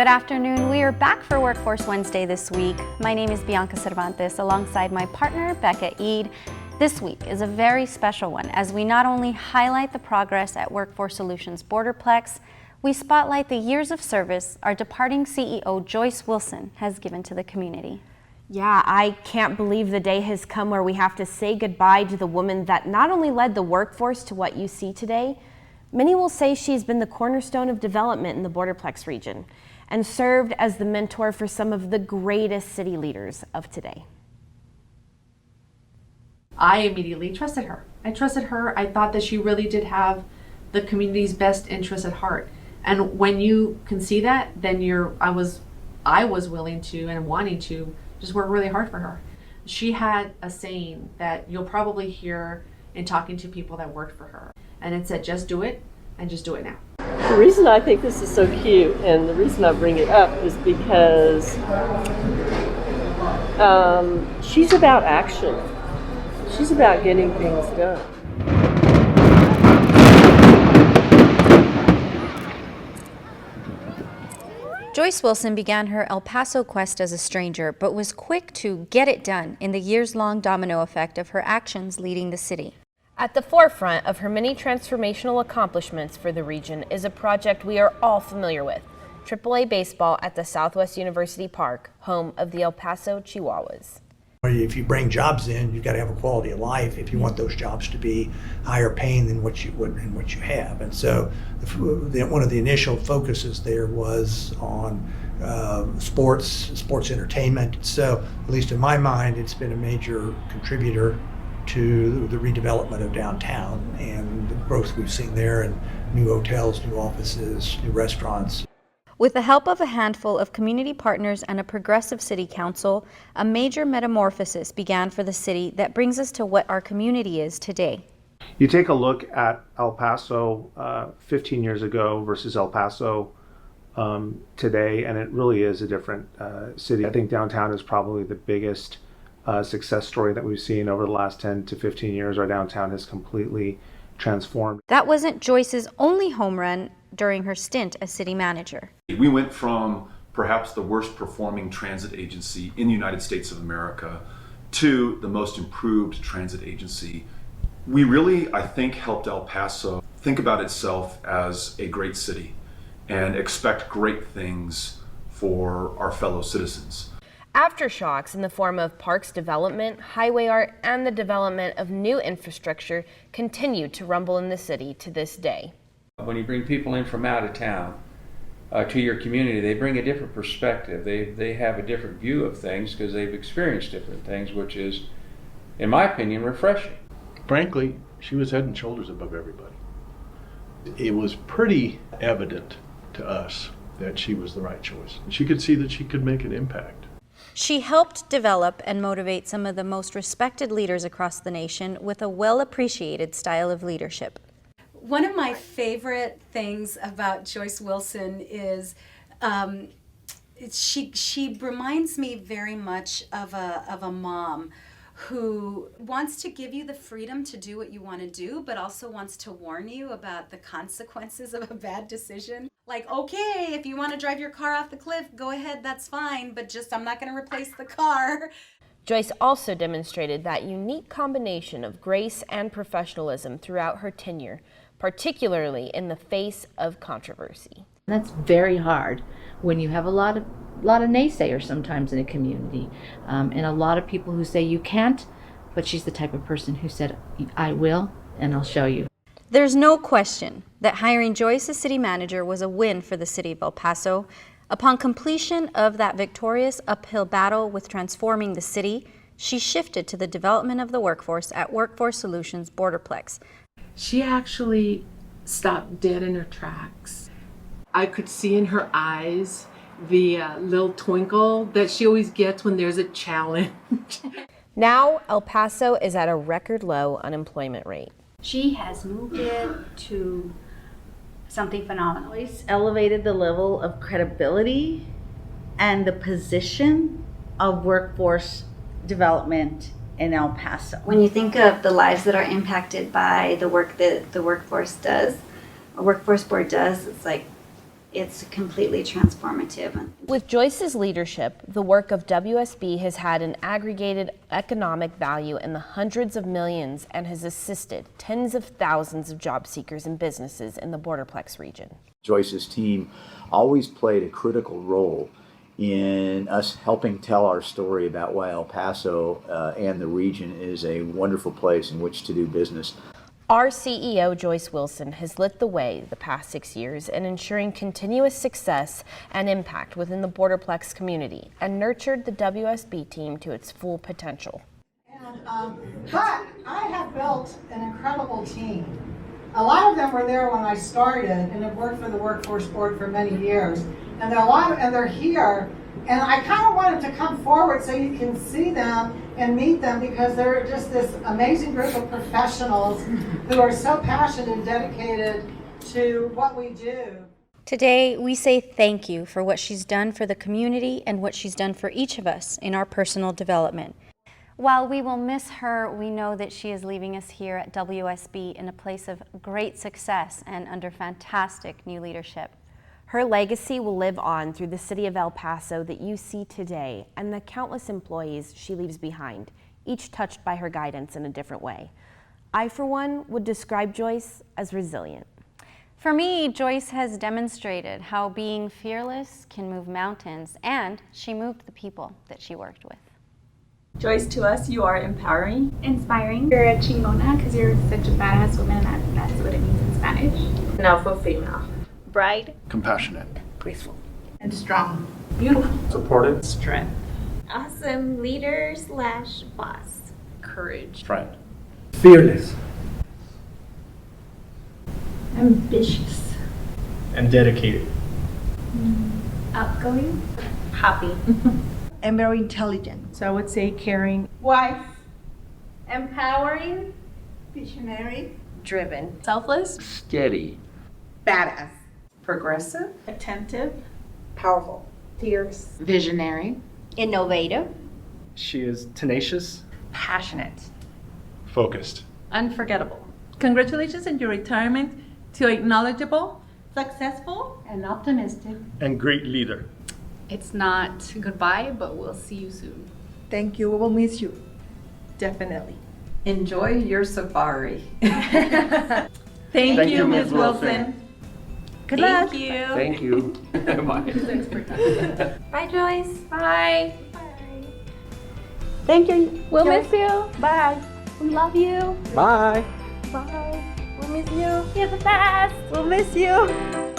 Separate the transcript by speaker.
Speaker 1: Good afternoon. We are back for Workforce Wednesday this week. My name is Bianca Cervantes alongside my partner, Becca Eid. This week is a very special one as we not only highlight the progress at Workforce Solutions Borderplex, we spotlight the years of service our departing CEO, Joyce Wilson, has given to the community.
Speaker 2: Yeah, I can't believe the day has come where we have to say goodbye to the woman that not only led the workforce to what you see today, many will say she's been the cornerstone of development in the Borderplex region and served as the mentor for some of the greatest city leaders of today.
Speaker 3: I immediately trusted her. I trusted her. I thought that she really did have the community's best interests at heart. And when you can see that, then I was willing to and wanting to just work really hard for her. She had a saying that you'll probably hear in talking to people that worked for her. And it said, just do it and just do it now.
Speaker 4: The reason I think this is so cute and the reason I bring it up is because she's about action. She's about getting things done.
Speaker 1: Joyce Wilson began her El Paso quest as a stranger, but was quick to get it done in the years-long domino effect of her actions leading the city.
Speaker 2: At the forefront of her many transformational accomplishments for the region is a project we are all familiar with, AAA baseball at the Southwest University Park, home of the El Paso Chihuahuas.
Speaker 5: If you bring jobs in, you've got to have a quality of life if you want those jobs to be higher paying than what you would and what you have. And so one of the initial focuses there was on sports entertainment. So at least in my mind, it's been a major contributor to the redevelopment of downtown and the growth we've seen there, and new hotels, new offices, new restaurants.
Speaker 1: With the help of a handful of community partners and a progressive city council, a major metamorphosis began for the city that brings us to what our community is today.
Speaker 6: You take a look at El Paso 15 years ago versus El Paso today, and it really is a different city. I think downtown is probably the biggest success story that we've seen over the last 10 to 15 years. Our downtown has completely transformed.
Speaker 1: That wasn't Joyce's only home run during her stint as city manager.
Speaker 7: We went from perhaps the worst performing transit agency in the United States of America to the most improved transit agency. We really, I think, helped El Paso think about itself as a great city and expect great things for our fellow citizens.
Speaker 2: Aftershocks in the form of parks development, highway art, and the development of new infrastructure continue to rumble in the city to this day.
Speaker 8: When you bring people in from out of town to your community, they bring a different perspective. They have a different view of things because they've experienced different things, which is, in my opinion, refreshing.
Speaker 9: Frankly, she was head and shoulders above everybody. It was pretty evident to us that she was the right choice. She could see that she could make an impact.
Speaker 1: She helped develop and motivate some of the most respected leaders across the nation with a well-appreciated style of leadership.
Speaker 10: One of my favorite things about Joyce Wilson is she reminds me very much of a mom who wants to give you the freedom to do what you want to do, but also wants to warn you about the consequences of a bad decision. Like, okay, if you want to drive your car off the cliff, go ahead, that's fine, but just I'm not going to replace the car.
Speaker 2: Joyce also demonstrated that unique combination of grace and professionalism throughout her tenure, particularly in the face of controversy.
Speaker 11: That's very hard when you have a lot of naysayers sometimes in a community, and a lot of people who say you can't, but she's the type of person who said, I will, and I'll show you.
Speaker 1: There's no question that hiring Joyce as city manager was a win for the city of El Paso. Upon completion of that victorious uphill battle with transforming the city, she shifted to the development of the workforce at Workforce Solutions Borderplex.
Speaker 12: She actually stopped dead in her tracks. I could see in her eyes the little twinkle that she always gets when there's a challenge.
Speaker 2: Now, El Paso is at a record low unemployment rate.
Speaker 13: She has moved it to something phenomenal. It's elevated the level of credibility and the position of workforce development in El Paso.
Speaker 14: When you think of the lives that are impacted by the work that the workforce does, a workforce board does, it's like it's completely transformative.
Speaker 2: With Joyce's leadership, the work of WSB has had an aggregated economic value in the hundreds of millions and has assisted tens of thousands of job seekers and businesses in the Borderplex region.
Speaker 15: Joyce's team always played a critical role in us helping tell our story about why El Paso and the region is a wonderful place in which to do business.
Speaker 2: Our CEO, Joyce Wilson, has lit the way the past 6 years in ensuring continuous success and impact within the Borderplex community and nurtured the WSB team to its full potential.
Speaker 16: But I have built an incredible team. A lot of them were there when I started and have worked for the Workforce Board for many years. And they're here. And I kind of wanted to come forward so you can see them and meet them, because they're just this amazing group of professionals who are so passionate and dedicated to what we do.
Speaker 1: Today, we say thank you for what she's done for the community and what she's done for each of us in our personal development. While we will miss her, we know that she is leaving us here at WSB in a place of great success and under fantastic new leadership.
Speaker 2: Her legacy will live on through the city of El Paso that you see today and the countless employees she leaves behind, each touched by her guidance in a different way. I, for one, would describe Joyce as resilient.
Speaker 1: For me, Joyce has demonstrated how being fearless can move mountains, and she moved the people that she worked with.
Speaker 17: Joyce, to us, you are empowering.
Speaker 18: Inspiring. You're a chingona because you're such a badass woman, and that's what it means in Spanish.
Speaker 17: Now for female.
Speaker 18: Bright.
Speaker 9: Compassionate.
Speaker 18: Graceful. And strong.
Speaker 17: Beautiful.
Speaker 6: Supportive.
Speaker 17: Strength.
Speaker 18: Awesome leader / boss.
Speaker 17: Courage.
Speaker 6: Friend.
Speaker 5: Fearless.
Speaker 18: Ambitious.
Speaker 9: And dedicated.
Speaker 18: Outgoing.
Speaker 17: Happy.
Speaker 13: And very intelligent.
Speaker 17: So I would say caring.
Speaker 18: Wife. Empowering. Visionary.
Speaker 17: Driven.
Speaker 4: Selfless.
Speaker 19: Steady.
Speaker 17: Badass.
Speaker 12: Progressive.
Speaker 17: Attentive.
Speaker 12: Powerful.
Speaker 17: Fierce.
Speaker 13: Visionary.
Speaker 14: Innovative.
Speaker 19: She is tenacious.
Speaker 17: Passionate.
Speaker 9: Focused.
Speaker 12: Unforgettable. Congratulations on your retirement to a knowledgeable,
Speaker 17: Successful.
Speaker 12: and optimistic.
Speaker 9: And great leader.
Speaker 18: It's not goodbye, but we'll see you soon.
Speaker 17: Thank you. We will miss you.
Speaker 12: Definitely.
Speaker 4: Enjoy your safari.
Speaker 12: Thank you, Ms. Wilson.
Speaker 17: Good luck.
Speaker 18: Thank you.
Speaker 19: Thank you. Bye.
Speaker 18: Bye, Joyce. Bye. Bye.
Speaker 17: Thank you.
Speaker 18: We'll miss you.
Speaker 17: Bye.
Speaker 18: We love you.
Speaker 19: Bye.
Speaker 17: Bye. We'll miss you.
Speaker 18: You're the best.
Speaker 17: We'll miss you.